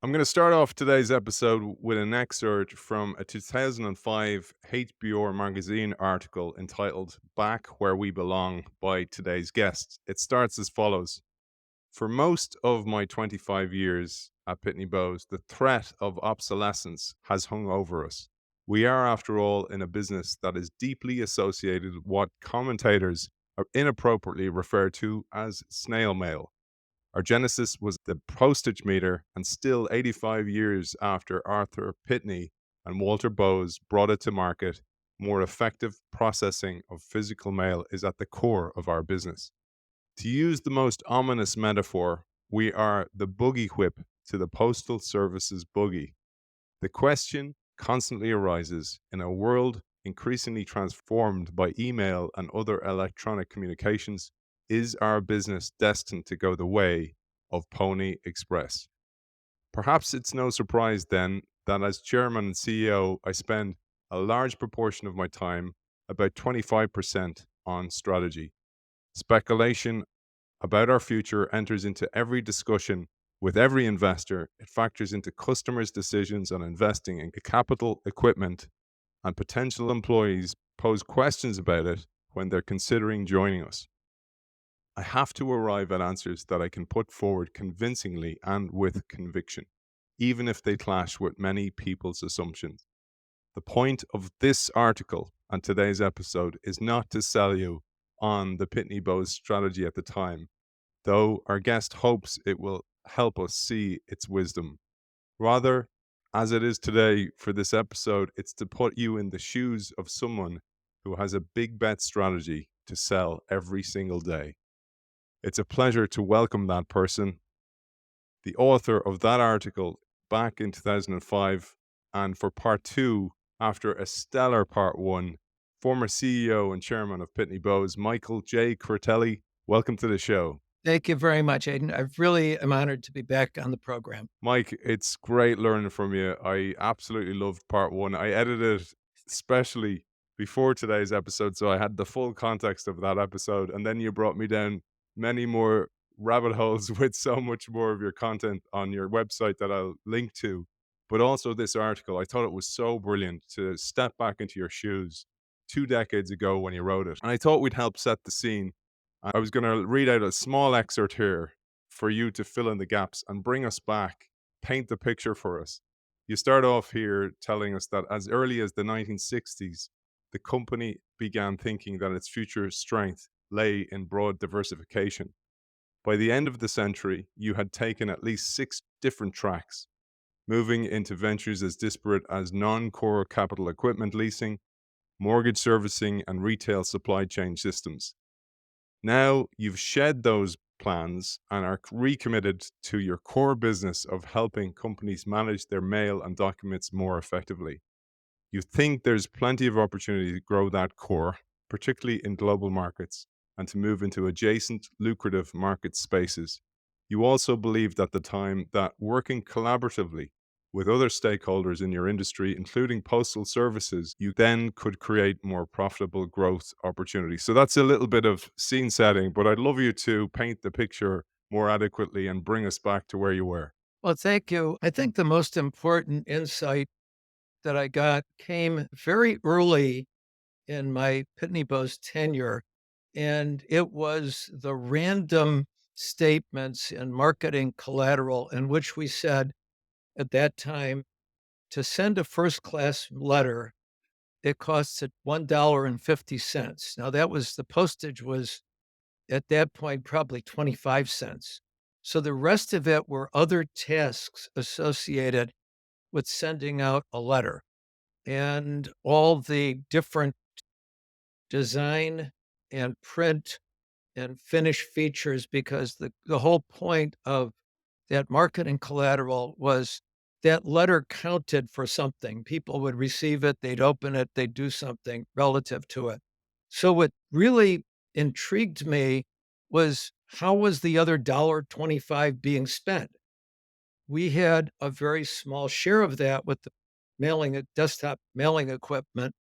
I'm going to start off today's episode with an excerpt from a 2005 HBO magazine article entitled Back Where We Belong by today's guest. It starts as follows. For most of my 25 years at Pitney Bowes, the threat of obsolescence has hung over us. We are, after all, in a business that is deeply associated with what commentators are inappropriately referred to as snail mail. Our genesis was the postage meter, and still 85 years after Arthur Pitney and Walter Bowes brought it to market, more effective processing of physical mail is at the core of our business. To use the most ominous metaphor, we are the buggy whip to the Postal Service's buggy. The question constantly arises in a world increasingly transformed by email and other electronic communications, is our business destined to go the way of Pony Express? Perhaps it's no surprise then that as chairman and CEO, I spend a large proportion of my time, about 25%, on strategy. Speculation about our future enters into every discussion with every investor. It factors into customers' decisions on investing in capital equipment, and potential employees pose questions about it when they're considering joining us. I have to arrive at answers that I can put forward convincingly and with conviction, even if they clash with many people's assumptions. The point of this article and today's episode is not to sell you on the Pitney Bowes strategy at the time, though our guest hopes it will help us see its wisdom. Rather, as it is today for this episode, it's to put you in the shoes of someone who has a big bet strategy to sell every single day. It's a pleasure to welcome that person, the author of that article back in 2005, and for part two, after a stellar part one, former CEO and chairman of Pitney Bowes, Michael J. Critelli. Welcome to the show. Thank you very much, Aidan. I really am honored to be back on the program. Mike, it's great learning from you. I absolutely loved part one. I edited it especially before today's episode, so I had the full context of that episode. And then you brought me down many more rabbit holes with so much more of your content on your website that I'll link to. But also this article, I thought it was so brilliant to step back into your shoes 2 decades ago when you wrote it. And I thought we'd help set the scene. I was going to read out a small excerpt here for you to fill in the gaps and bring us back, paint the picture for us. You start off here telling us that as early as the 1960s, the company began thinking that its future strength lay in broad diversification. By the end of the century, you had taken at least 6 different tracks, moving into ventures as disparate as non-core capital equipment leasing, mortgage servicing, and retail supply chain systems. Now you've shed those plans and are recommitted to your core business of helping companies manage their mail and documents more effectively. You think there's plenty of opportunity to grow that core, particularly in global markets, and to move into adjacent, lucrative market spaces. You also believed at the time that working collaboratively with other stakeholders in your industry, including postal services, you then could create more profitable growth opportunities. So that's a little bit of scene setting, but I'd love you to paint the picture more adequately and bring us back to where you were. Well, thank you. I think the most important insight that I got came very early in my Pitney Bowes tenure, and it was the random statements in marketing collateral in which we said at that time to send a first class letter, it costs at $1.50. Now, that was the postage was at that point probably 25 cents. So the rest of it were other tasks associated with sending out a letter and all the different design and print and finish features, because the whole point of that marketing collateral was that letter counted for something. People would receive it, they'd open it, they'd do something relative to it. So what really intrigued me was how was the other $1.25 being spent? We had a very small share of that with the desktop mailing equipment.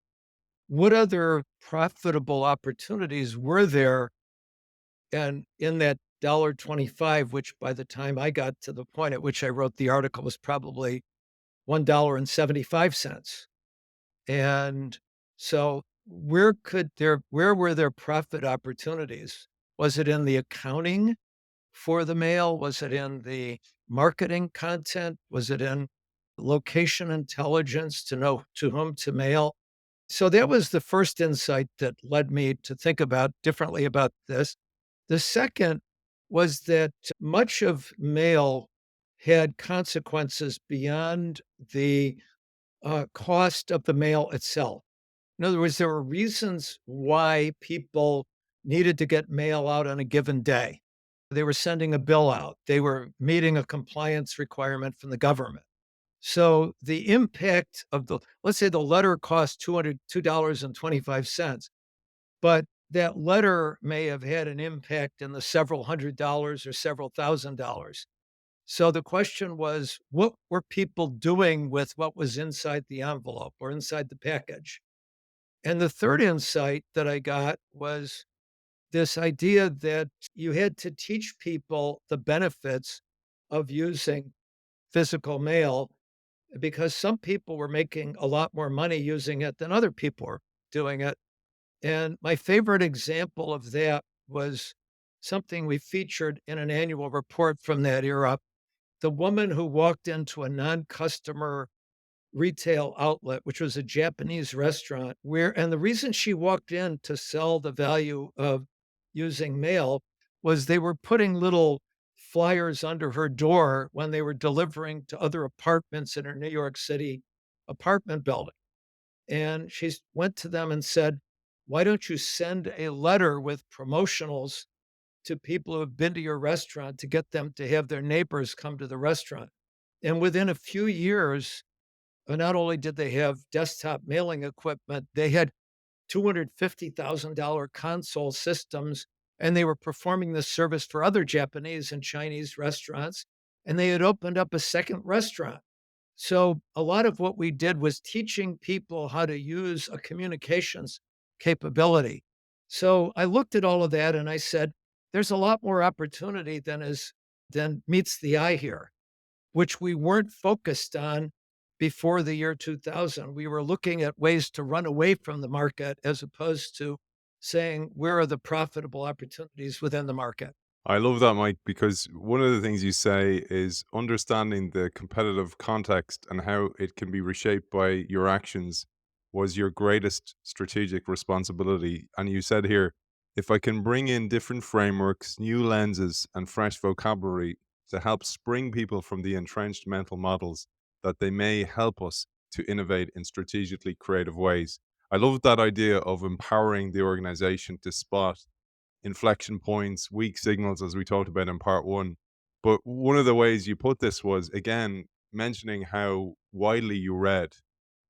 What other profitable opportunities were there and in that $1.25, which by the time I got to the point at which I wrote the article was probably $1.75. And so where were there profit opportunities? Was it in the accounting for the mail? Was it in the marketing content? Was it in location intelligence to know to whom to mail? So that was the first insight that led me to think about differently about this. The second was that much of mail had consequences beyond the cost of the mail itself. In other words, there were reasons why people needed to get mail out on a given day. They were sending a bill out, they were meeting a compliance requirement from the government. So the impact of let's say the letter cost $202.25, but that letter may have had an impact in the several $100s or several $1,000s. So the question was, what were people doing with what was inside the envelope or inside the package? And the third insight that I got was this idea that you had to teach people the benefits of using physical mail because some people were making a lot more money using it than other people were doing it. And my favorite example of that was something we featured in an annual report from that era. The woman who walked into a non-customer retail outlet, which was a Japanese restaurant, and the reason she walked in to sell the value of using mail was they were putting little flyers under her door when they were delivering to other apartments in her New York City apartment building. And she went to them and said, "Why don't you send a letter with promotionals to people who have been to your restaurant to get them to have their neighbors come to the restaurant?" And within a few years, not only did they have desktop mailing equipment, they had $250,000 console systems, and they were performing this service for other Japanese and Chinese restaurants, and they had opened up a second restaurant. So a lot of what we did was teaching people how to use a communications capability. So I looked at all of that and I said, there's a lot more opportunity than meets the eye here, which we weren't focused on before the year 2000. We were looking at ways to run away from the market as opposed to saying, where are the profitable opportunities within the market? I love that, Mike, because one of the things you say is understanding the competitive context and how it can be reshaped by your actions was your greatest strategic responsibility. And you said here, if I can bring in different frameworks, new lenses, and fresh vocabulary to help spring people from the entrenched mental models, that they may help us to innovate in strategically creative ways. I love that idea of empowering the organization to spot inflection points, weak signals, as we talked about in part one. But one of the ways you put this was, again, mentioning how widely you read,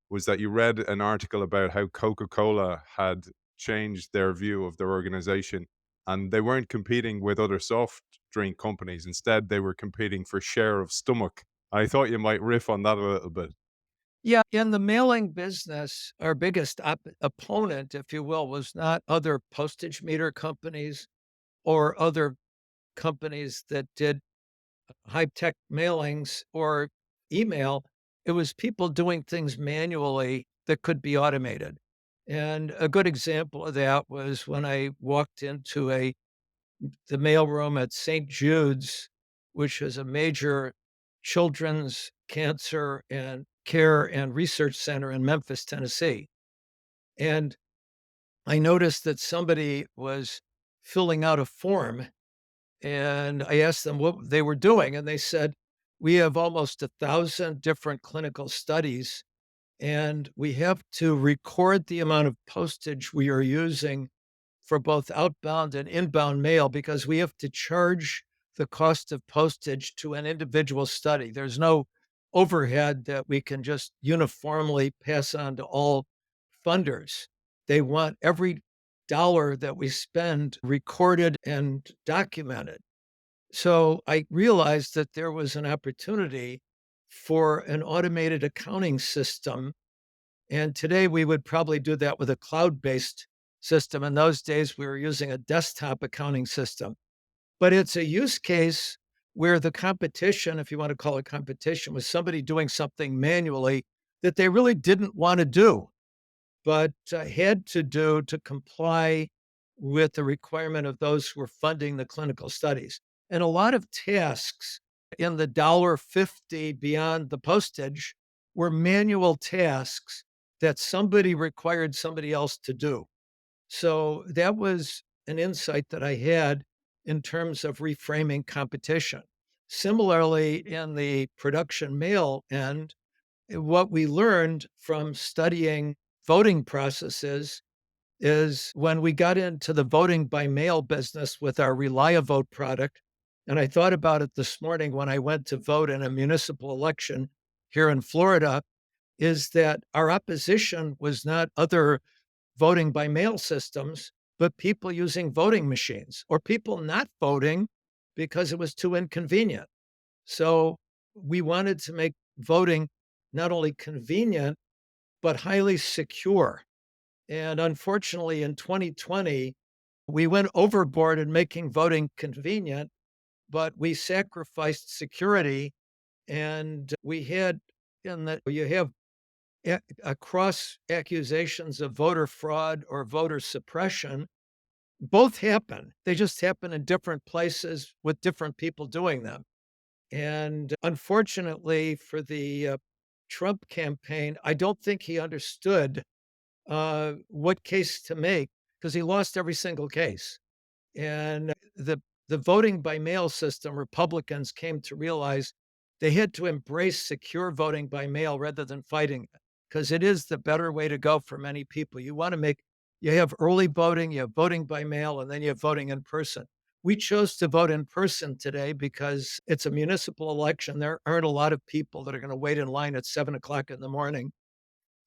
was that you read an article about how Coca Cola had changed their view of their organization and they weren't competing with other soft drink companies. Instead, they were competing for share of stomach. I thought you might riff on that a little bit. Yeah, in the mailing business, our biggest opponent, if you will, was not other postage meter companies or other companies that did high tech mailings or email. It was people doing things manually that could be automated. And a good example of that was when I walked into the mailroom at St. Jude's, which is a major children's cancer and care and research center in Memphis, Tennessee. And I noticed that somebody was filling out a form and I asked them what they were doing. And they said, we have almost 1,000 different clinical studies, and we have to record the amount of postage we are using for both outbound and inbound mail because we have to charge the cost of postage to an individual study. There's no overhead that we can just uniformly pass on to all funders. They want every dollar that we spend recorded and documented. So I realized that there was an opportunity for an automated accounting system. And today we would probably do that with a cloud based system. In those days, we were using a desktop accounting system. but it's a use case where the competition, if you want to call it competition, was somebody doing something manually that they really didn't want to do, but had to do to comply with the requirement of those who were funding the clinical studies. And a lot of tasks in the $1.50 beyond the postage were manual tasks that somebody required somebody else to do. So that was an insight that I had in terms of reframing competition. Similarly, in the production mail end, what we learned from studying voting processes is when we got into the voting by mail business with our ReliaVote product, and I thought about it this morning when I went to vote in a municipal election here in Florida, is that our opposition was not other voting by mail systems, but people using voting machines or people not voting because it was too inconvenient. So we wanted to make voting not only convenient, but highly secure. And unfortunately, in 2020, we went overboard in making voting convenient, but we sacrificed security. And we had, in that, you have across accusations of voter fraud or voter suppression. Both happen. They just happen in different places with different people doing them. And unfortunately for the Trump campaign, I don't think he understood what case to make because he lost every single case. And the voting by mail system, Republicans came to realize they had to embrace secure voting by mail rather than fighting it, because it is the better way to go for many people. You want to make you have early voting, you have voting by mail, and then you have voting in person. We chose to vote in person today because it's a municipal election. There aren't a lot of people that are going to wait in line at 7 o'clock in the morning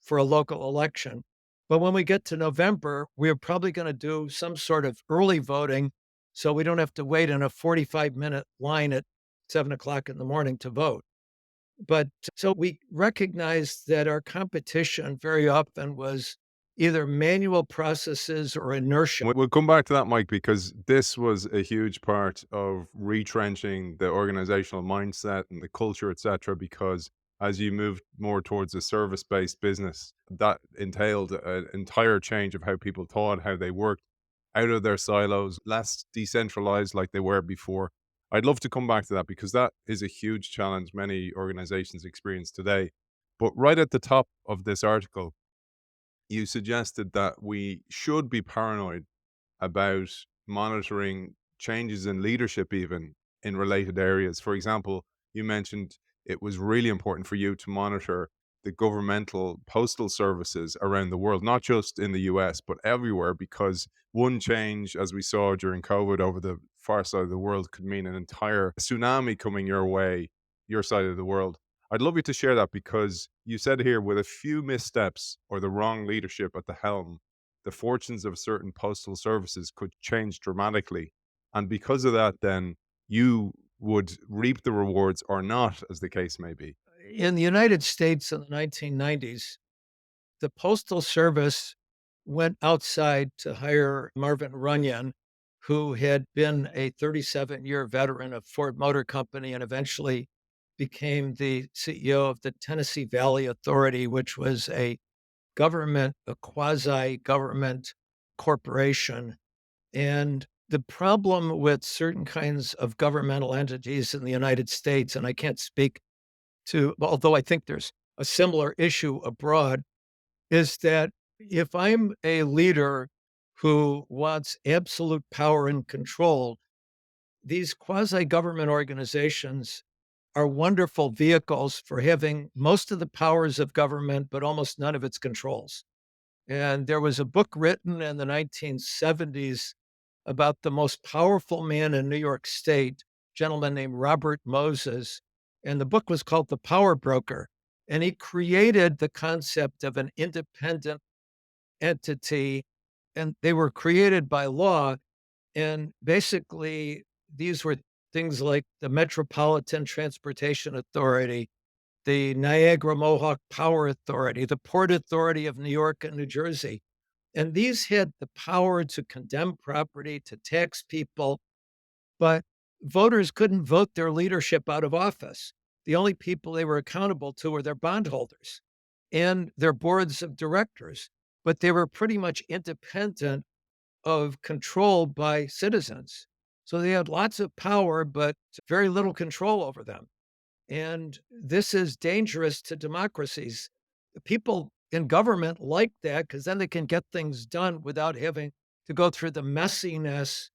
for a local election. But when we get to November, we're probably going to do some sort of early voting so we don't have to wait in a 45-minute line at 7 o'clock in the morning to vote. But so we recognized that our competition very often was either manual processes or inertia. We'll come back to that, Mike, because this was a huge part of retrenching the organizational mindset and the culture, etc. Because as you moved more towards a service-based business, that entailed an entire change of how people thought, how they worked, out of their silos, less decentralized like they were before. I'd love to come back to that because that is a huge challenge many organizations experience today. But right at the top of this article, you suggested that we should be paranoid about monitoring changes in leadership, even in related areas. For example, you mentioned it was really important for you to monitor the governmental postal services around the world, not just in the US, but everywhere, because one change, as we saw during COVID over the far side of the world, could mean an entire tsunami coming your way, your side of the world. I'd love you to share that because you said here with a few missteps or the wrong leadership at the helm, the fortunes of certain postal services could change dramatically. And because of that, then you would reap the rewards or not, as the case may be. In the United States in the 1990s, the Postal Service went outside to hire Marvin Runyon, who had been a 37-year veteran of Ford Motor Company and eventually became the CEO of the Tennessee Valley Authority, which was a quasi-government corporation. And the problem with certain kinds of governmental entities in the United States, and I can't speak to, although I think there's a similar issue abroad, is that if I'm a leader who wants absolute power and control, these quasi government organizations are wonderful vehicles for having most of the powers of government, but almost none of its controls. And there was a book written in the 1970s about the most powerful man in New York State, a gentleman named Robert Moses. And the book was called The Power Broker. And he created the concept of an independent entity, and they were created by law. And basically, these were things like the Metropolitan Transportation Authority, the Niagara Mohawk Power Authority, the Port Authority of New York and New Jersey. And these had the power to condemn property, to tax people, but voters couldn't vote their leadership out of office. The only people they were accountable to were their bondholders and their boards of directors, but they were pretty much independent of control by citizens. So they had lots of power, but very little control over them. And this is dangerous to democracies. The people in government like that because then they can get things done without having to go through the messiness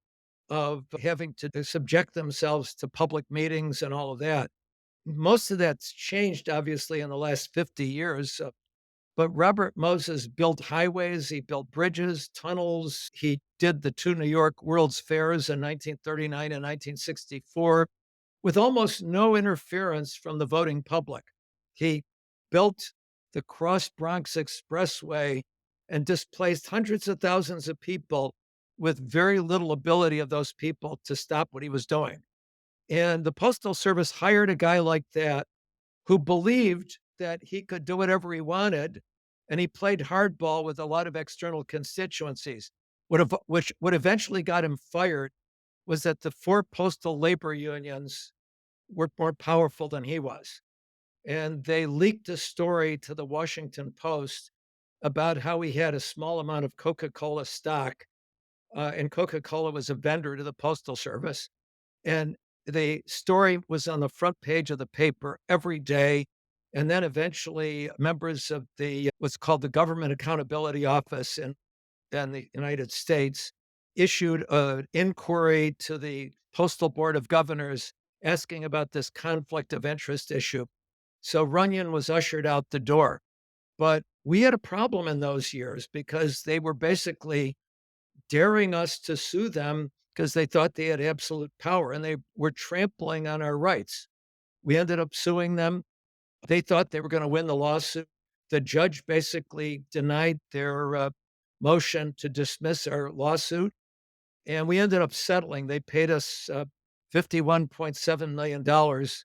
of having to subject themselves to public meetings and all of that. Most of that's changed, obviously, in the last 50 years. But Robert Moses built highways, he built bridges, tunnels. He did the two New York World's Fairs in 1939 and 1964 with almost no interference from the voting public. He built the Cross Bronx Expressway and displaced hundreds of thousands of people with very little ability of those people to stop what he was doing. And the Postal Service hired a guy like that who believed that he could do whatever he wanted. And he played hardball with a lot of external constituencies. Which what eventually got him fired was that the four postal labor unions were more powerful than he was. And they leaked a story to the Washington Post about how he had a small amount of Coca Cola stock, and Coca Cola was a vendor to the Postal Service. And the story was on the front page of the paper every day. And then eventually, members of the what's called the Government Accountability Office in the United States issued an inquiry to the Postal Board of Governors asking about this conflict of interest issue. So Runyon was ushered out the door. But we had a problem in those years because they were basically daring us to sue them because they thought they had absolute power and they were trampling on our rights. We ended up suing them. They thought they were going to win the lawsuit. The judge basically denied their motion to dismiss our lawsuit, and we ended up settling. They paid us $51.7 million dollars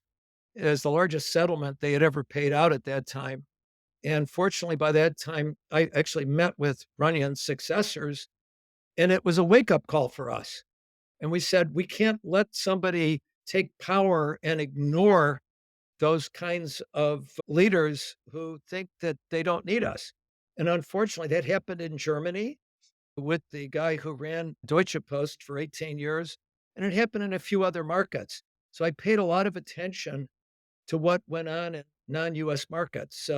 as the largest settlement they had ever paid out at that time. And fortunately, by that time, I actually met with Runyon's successors, and it was a wake up call for us. And we said, we can't let somebody take power and ignore those kinds of leaders who think that they don't need us. And unfortunately, that happened in Germany with the guy who ran Deutsche Post for 18 years, and it happened in a few other markets. So I paid a lot of attention to what went on in non US markets.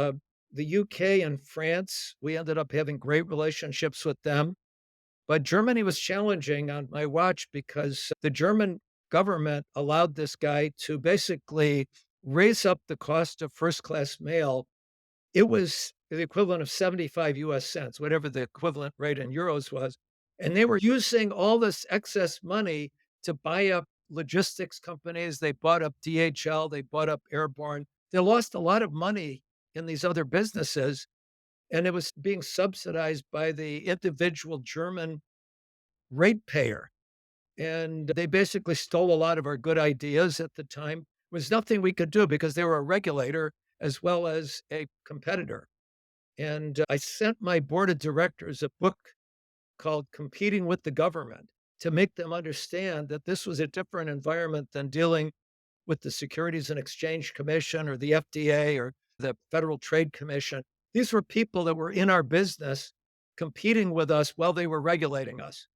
The UK and France, we ended up having great relationships with them. But Germany was challenging on my watch because the German government allowed this guy to basically raise up the cost of first class mail. It was the equivalent of 75 US cents, whatever the equivalent rate in euros was. And they were using all this excess money to buy up logistics companies. They bought up DHL, they bought up Airborne. They lost a lot of money in these other businesses, and it was being subsidized by the individual German ratepayer. And they basically stole a lot of our good ideas at the time. There was nothing we could do because they were a regulator as well as a competitor. And I sent my board of directors a book called Competing with the Government to make them understand that this was a different environment than dealing with the Securities and Exchange Commission or the FDA or the Federal Trade Commission. These were people that were in our business competing with us while they were regulating us.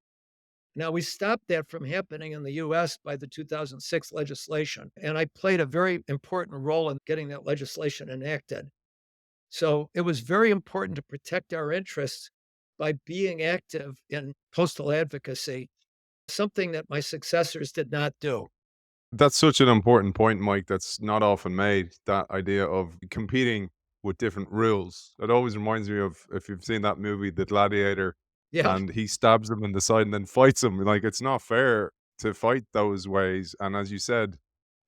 Now, we stopped that from happening in the US by the 2006 legislation, and I played a very important role in getting that legislation enacted. So it was very important to protect our interests by being active in postal advocacy, something that my successors did not do. That's such an important point, Mike, that's not often made, that idea of competing with different rules. It always reminds me of, if you've seen that movie, The Gladiator, Yeah. and he stabs him in the side and then fights him. Like, it's not fair to fight those ways. And as you said,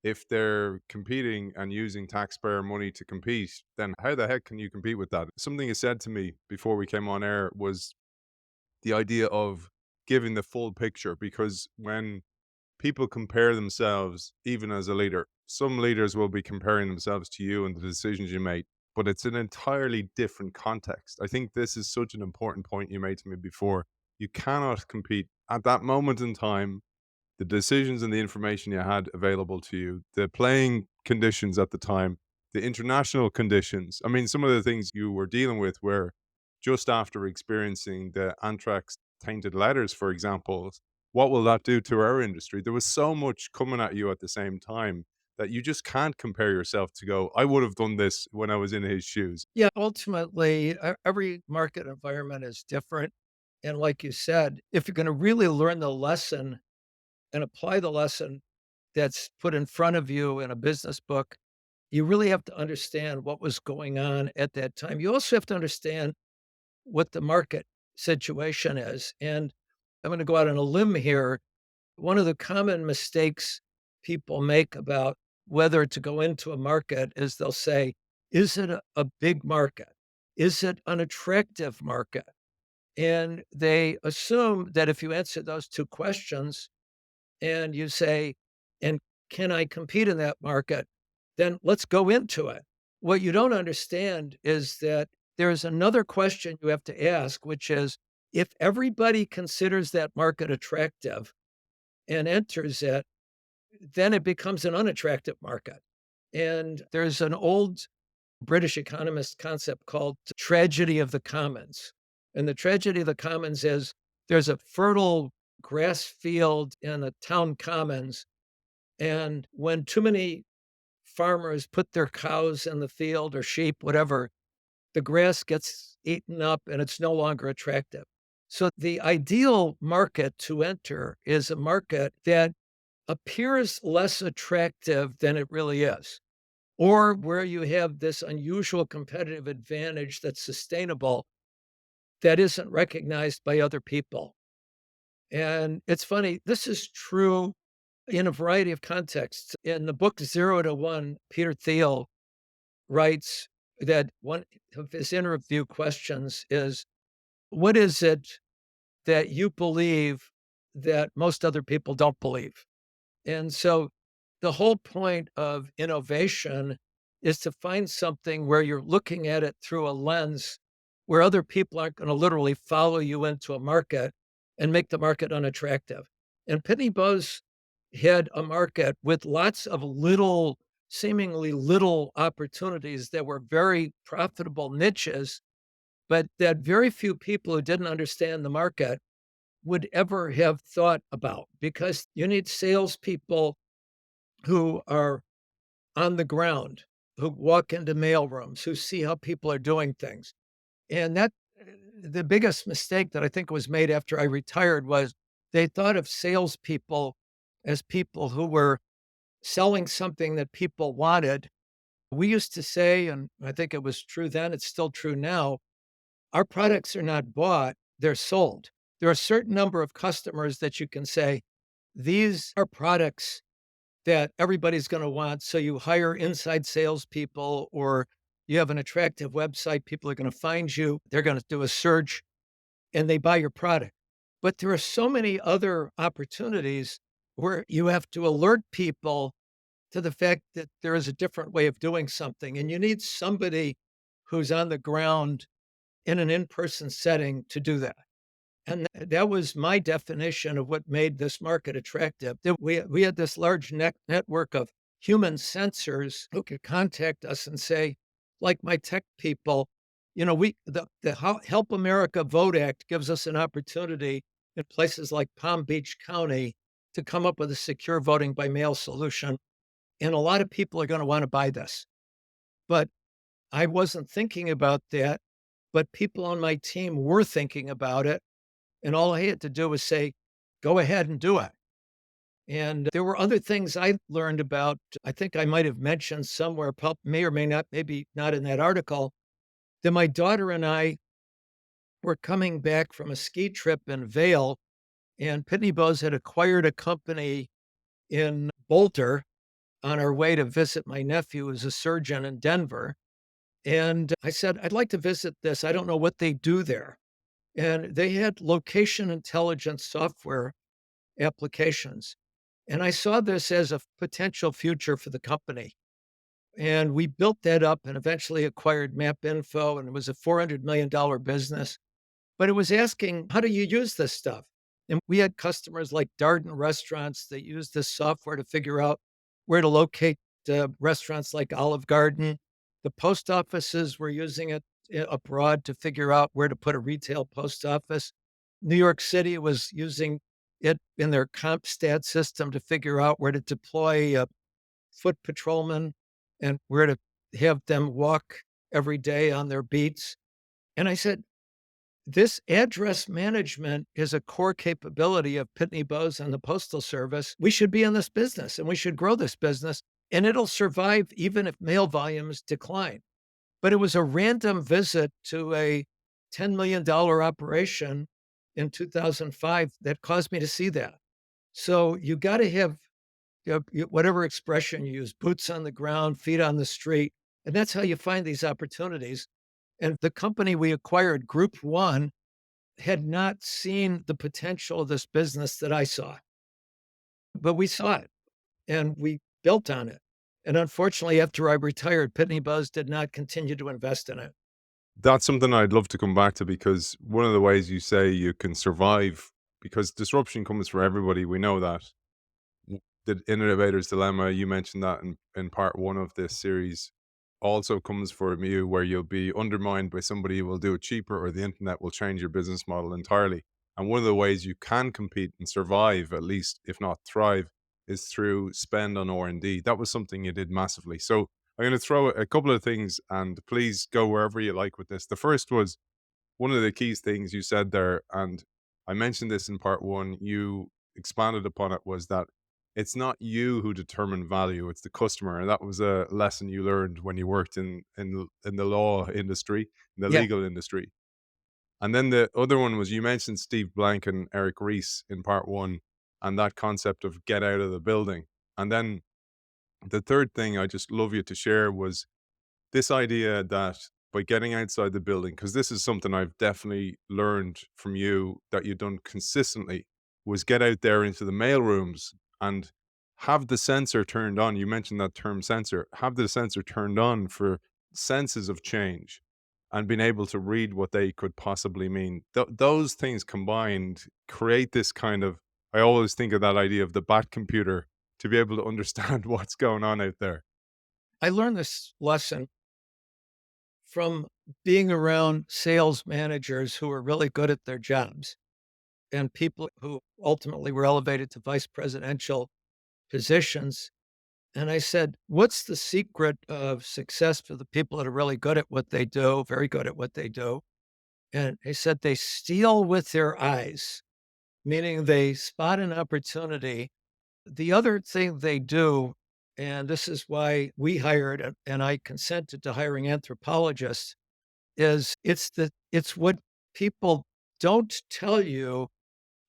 if they're competing and using taxpayer money to compete, then how the heck can you compete with that? Something you said to me before we came on air was the idea of giving the full picture, because when people compare themselves, even as a leader, some leaders will be comparing themselves to you and the decisions you made, but it's an entirely different context. I think this is such an important point you made to me before. You cannot compete at that moment in time. the decisions and the information you had available to you, the playing conditions at the time, the international conditions. I mean, some of the things you were dealing with were just after experiencing the anthrax tainted letters, for example. What will that do to our industry? There was so much coming at you at the same time that you just can't compare yourself to go, I would have done this when I was in his shoes. Yeah, ultimately, every market environment is different. And like you said, if you're going to really learn the lesson and apply the lesson that's put in front of you in a business book, you really have to understand what was going on at that time. You also have to understand what the market situation is. And I'm going to go out on a limb here. One of the common mistakes people make about whether to go into a market is they'll say, is it a big market? Is it an attractive market? And they assume that if you answer those two questions and you say, and can I compete in that market? Then let's go into it. What you don't understand is that there's another question you have to ask, which is if everybody considers that market attractive and enters it, then it becomes an unattractive market. And there's an old British economist concept called tragedy of the commons. And the tragedy of the commons is there's a fertile grass field in the town commons. And when too many farmers put their cows in the field or sheep, whatever, the grass gets eaten up and it's no longer attractive. So the ideal market to enter is a market that appears less attractive than it really is, or where you have this unusual competitive advantage that's sustainable that isn't recognized by other people. And it's funny, this is true in a variety of contexts. In the book Zero to One, Peter Thiel writes that one of his interview questions is, what is it that you believe that most other people don't believe? And so the whole point of innovation is to find something where you're looking at it through a lens where other people aren't going to literally follow you into a market and make the market unattractive. And Pitney Bowes had a market with lots of little, seemingly little opportunities that were very profitable niches, but that very few people who didn't understand the market would ever have thought about because you need salespeople who are on the ground, who walk into mailrooms, who see how people are doing things. And that the biggest mistake that I think was made after I retired was they thought of salespeople as people who were selling something that people wanted. We used to say, and I think it was true then, it's still true now, our products are not bought, they're sold. There are a certain number of customers that you can say, these are products that everybody's going to want. So you hire inside salespeople, or you have an attractive website. People are going to find you. They're going to do a search and they buy your product. But there are so many other opportunities where you have to alert people to the fact that there is a different way of doing something. And you need somebody who's on the ground in an in person setting to do that. And that was my definition of what made this market attractive. That we had this large network of human sensors who could contact us and say, like my tech people, you know, the Help America Vote Act gives us an opportunity in places like Palm Beach County to come up with a secure voting by mail solution. And a lot of people are going to want to buy this. But I wasn't thinking about that. But people on my team were thinking about it, and all I had to do was say, "Go ahead and do it." And there were other things I learned about. I think I might have mentioned somewhere, may or may not, maybe not in that article, that my daughter and I were coming back from a ski trip in Vail, and Pitney Bowes had acquired a company in Boulder on our way to visit my nephew, who's a surgeon in Denver. And I said, "I'd like to visit this. I don't know what they do there." And they had location intelligence software applications. And I saw this as a potential future for the company. And we built that up and eventually acquired Map Info, and it was a $400 million business. But it was asking, how do you use this stuff? And we had customers like Darden restaurants that used this software to figure out where to locate restaurants like Olive Garden. The post offices were using it abroad to figure out where to put a retail post office. New York City was using it in their CompStat system to figure out where to deploy foot patrolmen and where to have them walk every day on their beats. And I said, this address management is a core capability of Pitney Bowes and the Postal Service. We should be in this business and we should grow this business, and it'll survive even if mail volumes decline. But it was a random visit to a $10 million operation in 2005 that caused me to see that. So you got to have, whatever expression you use, boots on the ground, feet on the street. And that's how you find these opportunities. And the company we acquired, Group One, had not seen the potential of this business that I saw, but we saw it and we built on it. And unfortunately, after I retired, Pitney Bowes did not continue to invest in it. That's something I'd love to come back to, because one of the ways you say you can survive, because disruption comes for everybody, we know that. The innovator's dilemma, you mentioned that in part one of this series, also comes from you, where you'll be undermined by somebody who will do it cheaper, or the internet will change your business model entirely. And one of the ways you can compete and survive, at least if not thrive, is through spend on R&D. That was something you did massively. So I'm going to throw a couple of things, and please go wherever you like with this. The first was one of the key things you said there, and I mentioned this in part one, you expanded upon it, was that it's not you who determine value, it's the customer. And that was a lesson you learned when you worked in the law industry, in the Yeah, legal industry. And then the other one was, you mentioned Steve Blank and Eric Ries in part one, and that concept of get out of the building. And then the third thing I just love you to share was this idea that by getting outside the building, because this is something I've definitely learned from you that you've done consistently, was get out there into the mail rooms and have the sensor turned on. You mentioned that term sensor, have the sensor turned on for senses of change and being able to read what they could possibly mean. Those things combined create this kind of, I always think of that idea of the bat computer, to be able to understand what's going on out there. I learned this lesson from being around sales managers who were really good at their jobs and people who ultimately were elevated to vice presidential positions. And I said, what's the secret of success for the people that are really good at what they do, very good at what they do? And he said, they steal with their eyes, meaning they spot an opportunity. The other thing they do, and this is why we hired and I consented to hiring anthropologists, is it's what people don't tell you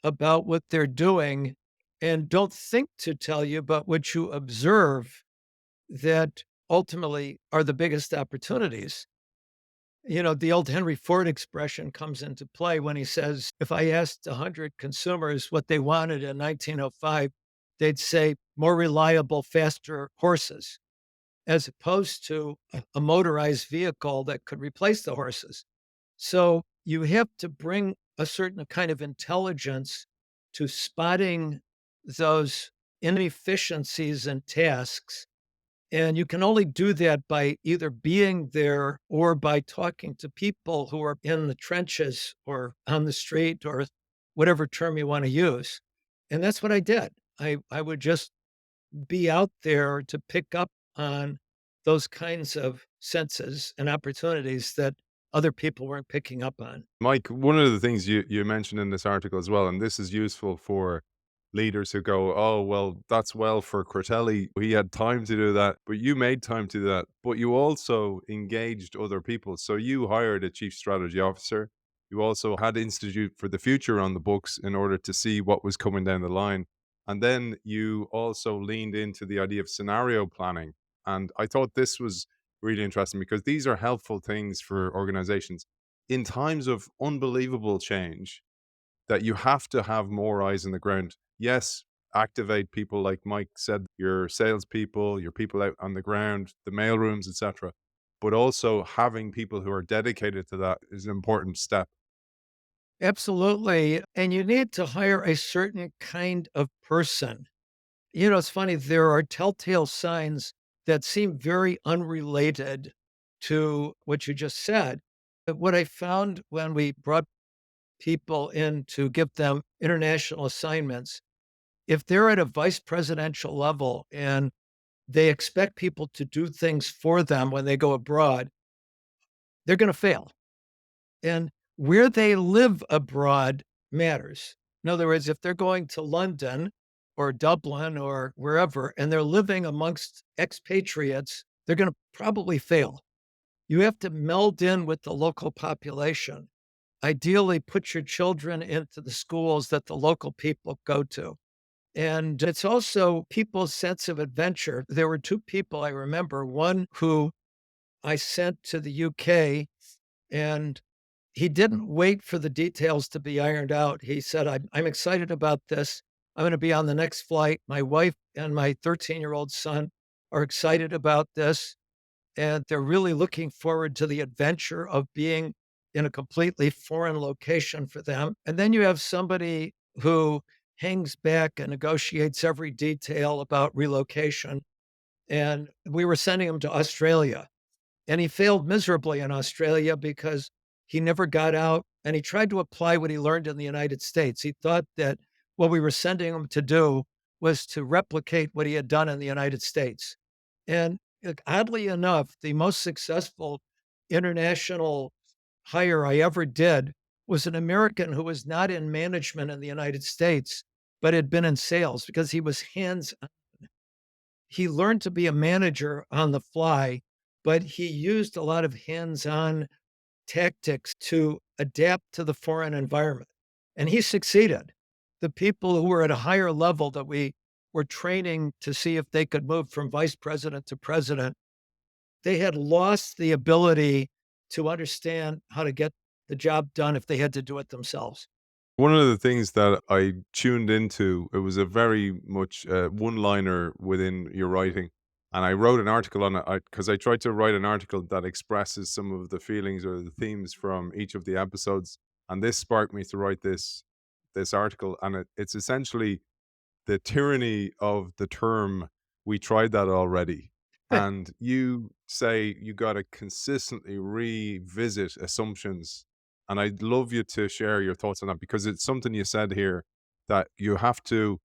about what they're doing and don't think to tell you, but what you observe that ultimately are the biggest opportunities. You know, the old Henry Ford expression comes into play when he says, if I asked 100 consumers what they wanted in 1905, they'd say more reliable, faster horses, as opposed to a motorized vehicle that could replace the horses. So you have to bring a certain kind of intelligence to spotting those inefficiencies and tasks. And you can only do that by either being there or by talking to people who are in the trenches or on the street or whatever term you want to use. And that's what I did. I would just be out there to pick up on those kinds of senses and opportunities that other people weren't picking up on. Mike, one of the things you mentioned in this article as well, and this is useful for leaders who go, oh, well, that's well for Critelli. He had time to do that, but you made time to do that. But you also engaged other people. So you hired a chief strategy officer. You also had Institute for the Future on the books in order to see what was coming down the line. And then you also leaned into the idea of scenario planning. And I thought this was really interesting, because these are helpful things for organizations in times of unbelievable change, that you have to have more eyes on the ground. Yes, activate people like Mike said, your salespeople, your people out on the ground, the mailrooms, etc. But also having people who are dedicated to that is an important step. Absolutely. And you need to hire a certain kind of person. It's funny, there are telltale signs that seem very unrelated to what you just said. But what I found when we brought people in to give them international assignments, if they're at a vice presidential level and they expect people to do things for them when they go abroad, they're going to fail. And where they live abroad matters. In other words, if they're going to London or Dublin or wherever and they're living amongst expatriates, they're going to probably fail. You have to meld in with the local population. Ideally, put your children into the schools that the local people go to. And it's also people's sense of adventure. There were two people I remember, one who I sent to the UK, and he didn't wait for the details to be ironed out. He said, I'm excited about this. I'm going to be on the next flight. My wife and my 13-year-old son are excited about this. And they're really looking forward to the adventure of being in a completely foreign location for them. And then you have somebody who hangs back and negotiates every detail about relocation. And we were sending him to Australia, and he failed miserably in Australia because he never got out and he tried to apply what he learned in the United States. He thought that what we were sending him to do was to replicate what he had done in the United States. And oddly enough, the most successful international hire I ever did was an American who was not in management in the United States, but had been in sales because he was hands he learned to be a manager on the fly, but he used a lot of hands-on tactics to adapt to the foreign environment, and he succeeded. The people who were at a higher level that we were training to see if they could move from vice president to president, they had lost the ability to understand how to get the job done if they had to do it themselves. One of the things that I tuned into, it was a very much one-liner within your writing, and I wrote an article on it because I tried to write an article that expresses some of the feelings or the themes from each of the episodes, and this sparked me to write this article, and it's essentially the tyranny of the term "we tried that already." And you say you got to consistently revisit assumptions. And I'd love you to share your thoughts on that because it's something you said here that you have to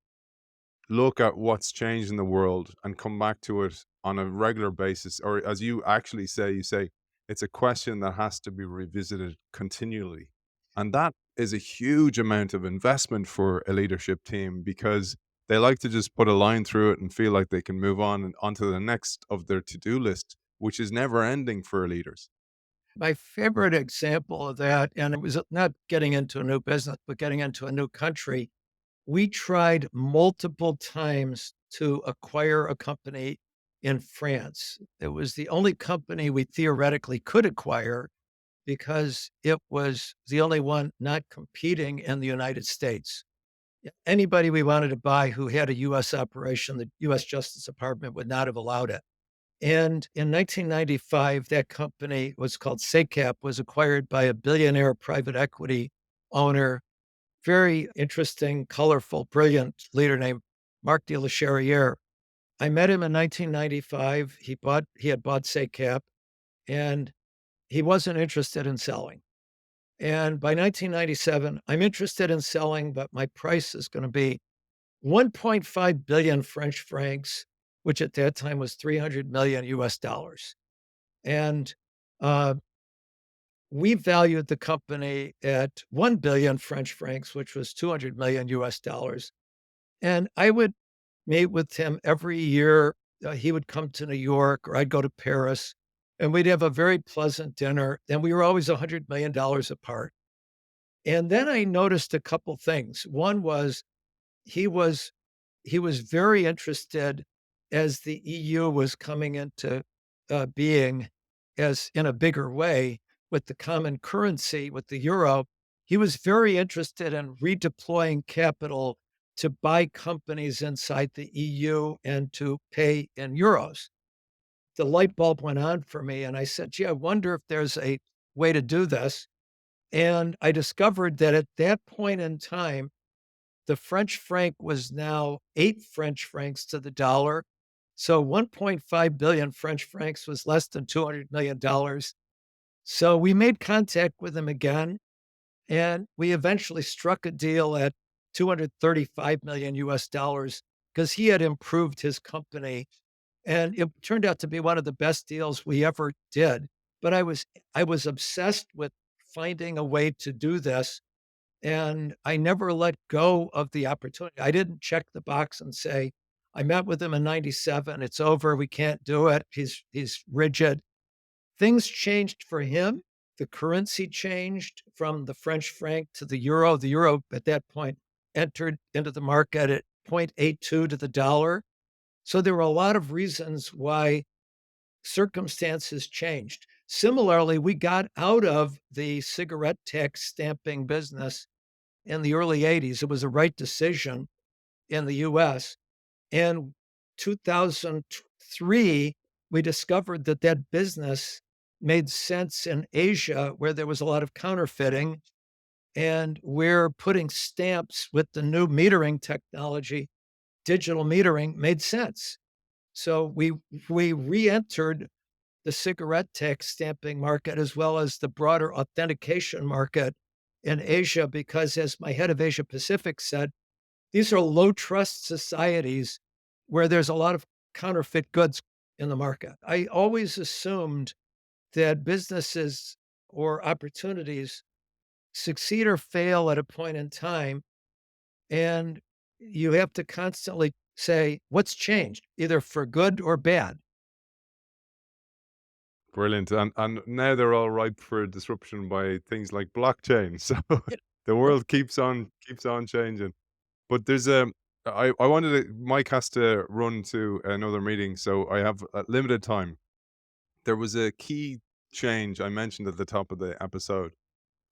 look at what's changed in the world and come back to it on a regular basis. Or as you actually say, you say it's a question that has to be revisited continually. And that is a huge amount of investment for a leadership team because they like to just put a line through it and feel like they can move on and onto the next of their to-do list, which is never ending for leaders. My favorite example of that, and it was not getting into a new business, but getting into a new country. We tried multiple times to acquire a company in France. It was the only company we theoretically could acquire because it was the only one not competing in the United States. Anybody we wanted to buy who had a US operation, the US Justice Department would not have allowed it. And in 1995, that company was called SACAP, was acquired by a billionaire private equity owner, very interesting, colorful, brilliant leader named Marc de la Charrière. I met him in 1995. He had bought SACAP, and he wasn't interested in selling. And by 1997, I'm interested in selling, but my price is going to be 1.5 billion French francs, which at that time was 300 million US dollars. And uh, we valued the company at 1 billion French francs, which was 200 million US dollars. And I would meet with him every year. He would come to New York or I'd go to Paris and we'd have a very pleasant dinner. And we were always $100 million apart. And then I noticed a couple things. One was he was he was very interested as the EU was coming into being as in a bigger way with the common currency, with the euro. He was very interested in redeploying capital to buy companies inside the EU and to pay in euros. The light bulb went on for me, and I said, gee, I wonder if there's a way to do this. And I discovered that at that point in time, the French franc was now 8 French francs to the dollar. So 1.5 billion French francs was less than $200 million. So we made contact with him again, and we eventually struck a deal at 235 million US dollars because he had improved his company. And it turned out to be one of the best deals we ever did. But I was obsessed with finding a way to do this, and I never let go of the opportunity. I didn't check the box and say, I met with him in 97, it's over, we can't do it. He's rigid. Things changed for him. The currency changed from the French franc to the euro. The euro at that point entered into the market at 0.82 to the dollar. So there were a lot of reasons why circumstances changed. Similarly, we got out of the cigarette tax stamping business in the early 80s. It was a right decision in the US. And 2003, we discovered that that business made sense in Asia where there was a lot of counterfeiting. And we're putting stamps with the new metering technology, digital metering made sense. So we re-entered the cigarette tax stamping market as well as the broader authentication market in Asia, because as my head of Asia Pacific said, these are low trust societies where there's a lot of counterfeit goods in the market. I always assumed that businesses or opportunities succeed or fail at a point in time, and you have to constantly say, what's changed, either for good or bad. Brilliant. And now they're all ripe for disruption by things like blockchain. So You the know? world keeps on changing. But there's a I wanted to Mike has to run to another meeting, so I have limited time. There was a key change I mentioned at the top of the episode,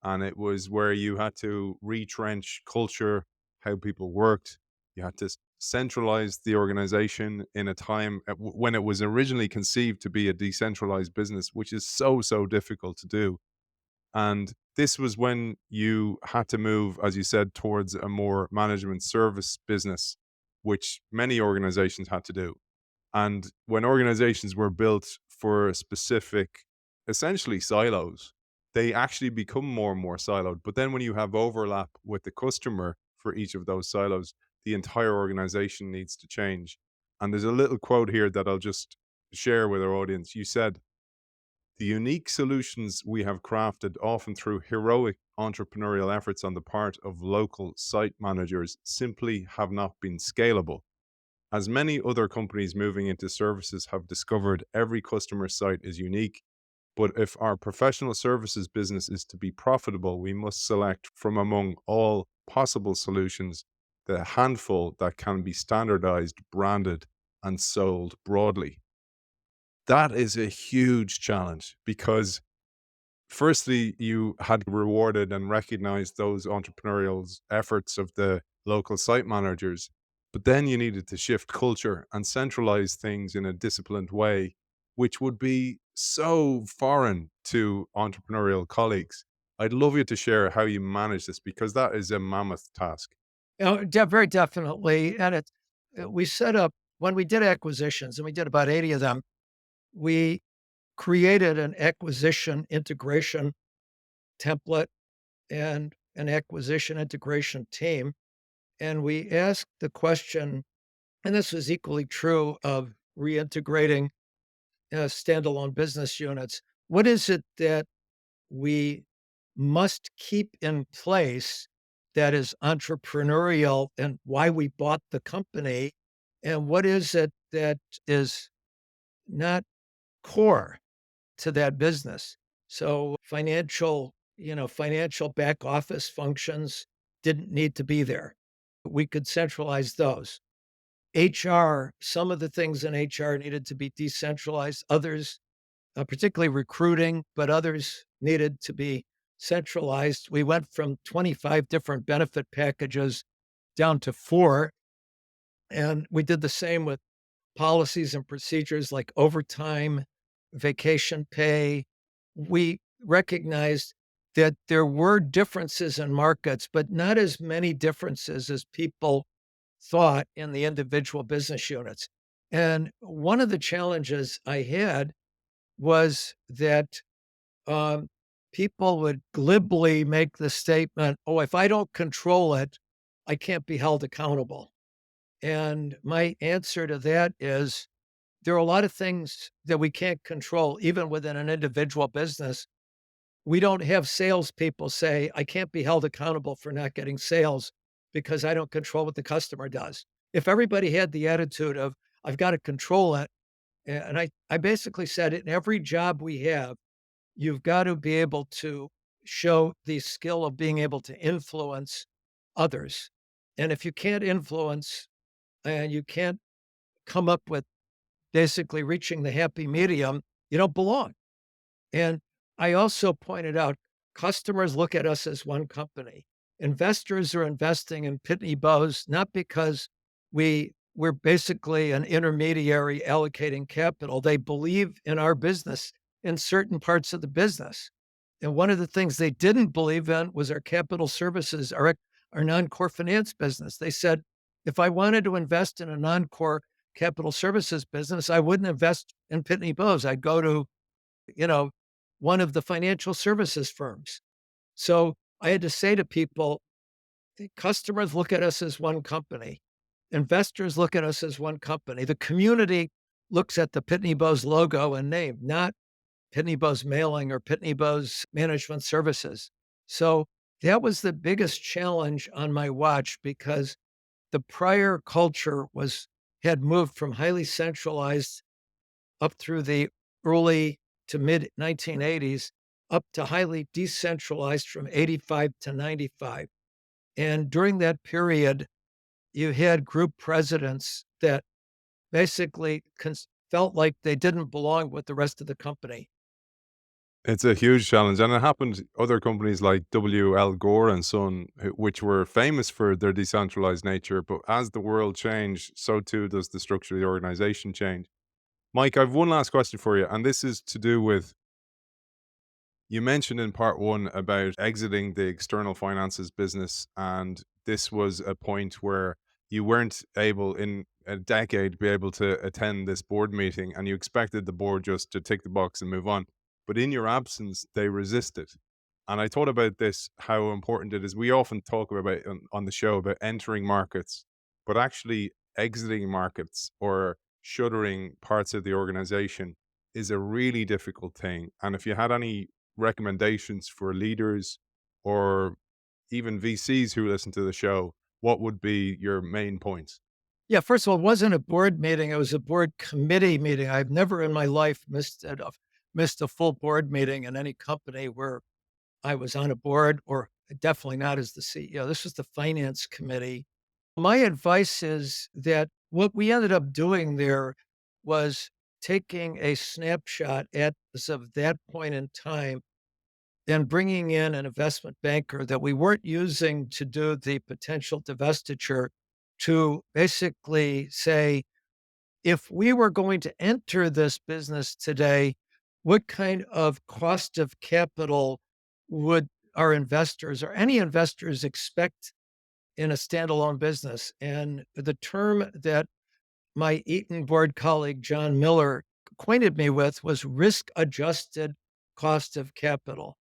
and it was where you had to retrench culture, how people worked. You had to centralize the organization in a time when it was originally conceived to be a decentralized business, which is so difficult to do. And this was when you had to move, as you said, towards a more management service business, which many organizations had to do. And when organizations were built for specific, essentially silos, they actually become more and more siloed. But then when you have overlap with the customer for each of those silos, the entire organization needs to change. And there's a little quote here that I'll just share with our audience. You said, the unique solutions we have crafted, often through heroic entrepreneurial efforts on the part of local site managers, simply have not been scalable. As many other companies moving into services have discovered, every customer site is unique. But if our professional services business is to be profitable, we must select from among all possible solutions the handful that can be standardized, branded, and sold broadly. That is a huge challenge because firstly, you had rewarded and recognized those entrepreneurial efforts of the local site managers, but then you needed to shift culture and centralize things in a disciplined way, which would be so foreign to entrepreneurial colleagues. I'd love you to share how you manage this because that is a mammoth task. Very definitely. And we set up, when we did acquisitions, and we did about 80 of them, we created an acquisition integration template and an acquisition integration team. And we asked the question, and this was equally true of reintegrating standalone business units. What is it that we must keep in place that is entrepreneurial and why we bought the company? And what is it that is not core to that business? So financial back office functions didn't need to be there. We could centralize those. HR, some of the things in HR needed to be decentralized, others, particularly recruiting, but others needed to be centralized. We went from 25 different benefit packages down to 4, and we did the same with policies and procedures like overtime, vacation pay. We recognized that there were differences in markets, but not as many differences as people thought in the individual business units. And one of the challenges I had was that um, people would glibly make the statement, "Oh, if I don't control it, I can't be held accountable." And my answer to that is there are a lot of things that we can't control, even within an individual business. We don't have salespeople say, I can't be held accountable for not getting sales because I don't control what the customer does. If everybody had the attitude of, I've got to control it, and I basically said in every job we have, you've got to be able to show the skill of being able to influence others. And if you can't influence and you can't come up with basically reaching the happy medium, you don't belong. And I also pointed out customers look at us as one company. Investors are investing in Pitney Bowes not because we're basically an intermediary allocating capital. They believe in our business in certain parts of the business. And one of the things they didn't believe in was our capital services, our non-core finance business. They said, if I wanted to invest in a non-core capital services business, I wouldn't invest in Pitney Bowes. I'd go to you know, one of the financial services firms. So I had to say to people, the customers look at us as one company. Investors look at us as one company. The community looks at the Pitney Bowes logo and name, not Pitney Bowes Mailing or Pitney Bowes Management Services. So that was the biggest challenge on my watch because the prior culture had moved from highly centralized up through the early to mid 1980s, up to highly decentralized from 85 to 95. And during that period, you had group presidents that basically felt like they didn't belong with the rest of the company. It's a huge challenge, and it happened other companies like W.L. Gore and Son, which were famous for their decentralized nature, but as the world changed, so too does the structure of the organization change. Mike, I've one last question for you, and this is to do with you mentioned in part one about exiting the external finances business, and this was a point where you weren't able in a decade be able to attend this board meeting, and you expected the board just to tick the box and move on. But in your absence, they resisted. And I thought about this, how important it is. We often talk about it on the show about entering markets, but actually exiting markets or shuttering parts of the organization is a really difficult thing. And if you had any recommendations for leaders or even VCs who listen to the show, what would be your main points? Yeah, first of all, it wasn't a board meeting, it was a board committee meeting. I've never in my life missed a full board meeting in any company where I was on a board or definitely not as the CEO. This was the finance committee. My advice is that what we ended up doing there was taking a snapshot as of that point in time and bringing in an investment banker that we weren't using to do the potential divestiture to basically say, if we were going to enter this business today, what kind of cost of capital would our investors or any investors expect in a standalone business? And the term that my Eaton board colleague, John Miller, acquainted me with was risk adjusted cost of capital.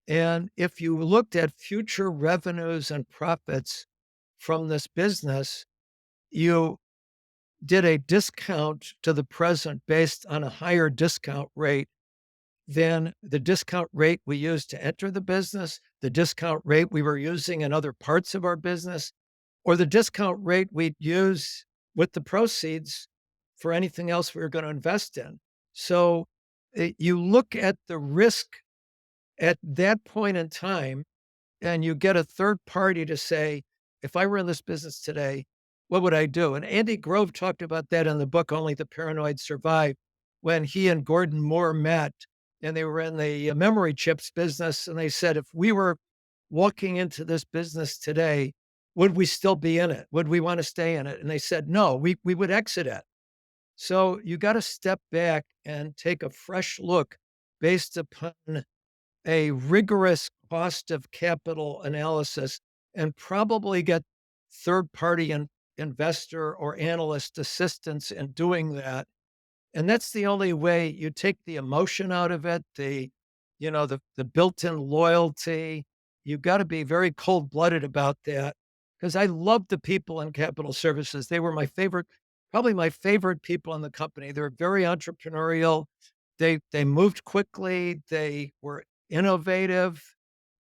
And if you looked at future revenues and profits from this business, you did a discount to the present based on a higher discount rate than the discount rate we used to enter the business, the discount rate we were using in other parts of our business, or the discount rate we'd use with the proceeds for anything else we were going to invest in. So you look at the risk at that point in time and you get a third party to say, if I were in this business today, what would I do? And Andy Grove talked about that in the book, Only the Paranoid Survive, when he and Gordon Moore met and they were in the memory chips business. And they said, if we were walking into this business today, would we still be in it? Would we want to stay in it? And they said, no, we would exit it. So you got to step back and take a fresh look based upon a rigorous cost of capital analysis and probably get third party investor or analyst assistance in doing that. And that's the only way you take the emotion out of it, the built-in loyalty. You've got to be very cold-blooded about that because I love the people in capital services. They were my favorite, probably my favorite people in the company. They're very entrepreneurial. They moved quickly. They were innovative.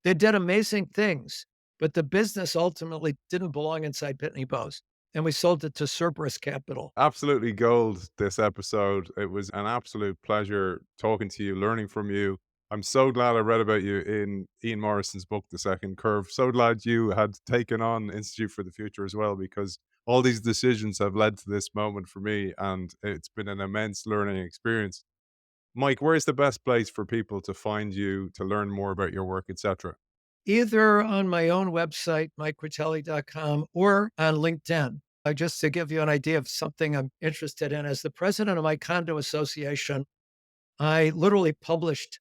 They did amazing things, but the business ultimately didn't belong inside Pitney Bowes, and we sold it to Cerberus Capital. Absolutely gold this episode. It was an absolute pleasure talking to you, learning from you. I'm so glad I read about you in Ian Morrison's book, The Second Curve. So glad you had taken on Institute for the Future as well, because all these decisions have led to this moment for me, and it's been an immense learning experience. Mike, where's the best place for people to find you, to learn more about your work, etc.? Either on my own website, mikecritelli.com, or on LinkedIn. Just to give you an idea of something I'm interested in, as the president of my condo association, I literally published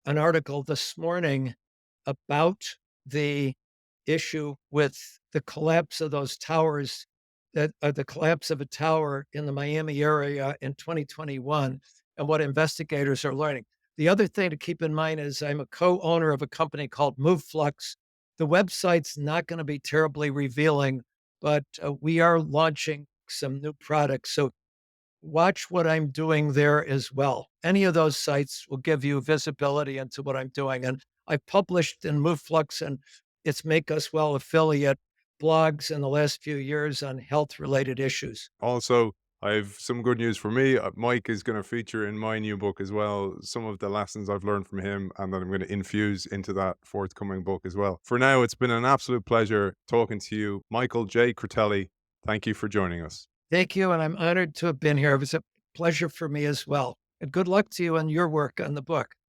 an article this morning about the issue with the collapse of those towers, the collapse of a tower in the Miami area in 2021, and what investigators are learning. The other thing to keep in mind is I'm a co-owner of a company called MoveFlux. The website's not going to be terribly revealing, but we are launching some new products. So watch what I'm doing there as well. Any of those sites will give you visibility into what I'm doing. And I've published in MoveFlux and its Make Us Well affiliate blogs in the last few years on health related issues. Also, I have some good news for me. Mike is going to feature in my new book as well some of the lessons I've learned from him, and that I'm going to infuse into that forthcoming book as well. For now, it's been an absolute pleasure talking to you, Michael J. Critelli. Thank you for joining us. Thank you. And I'm honored to have been here. It was a pleasure for me as well. And good luck to you on your work on the book.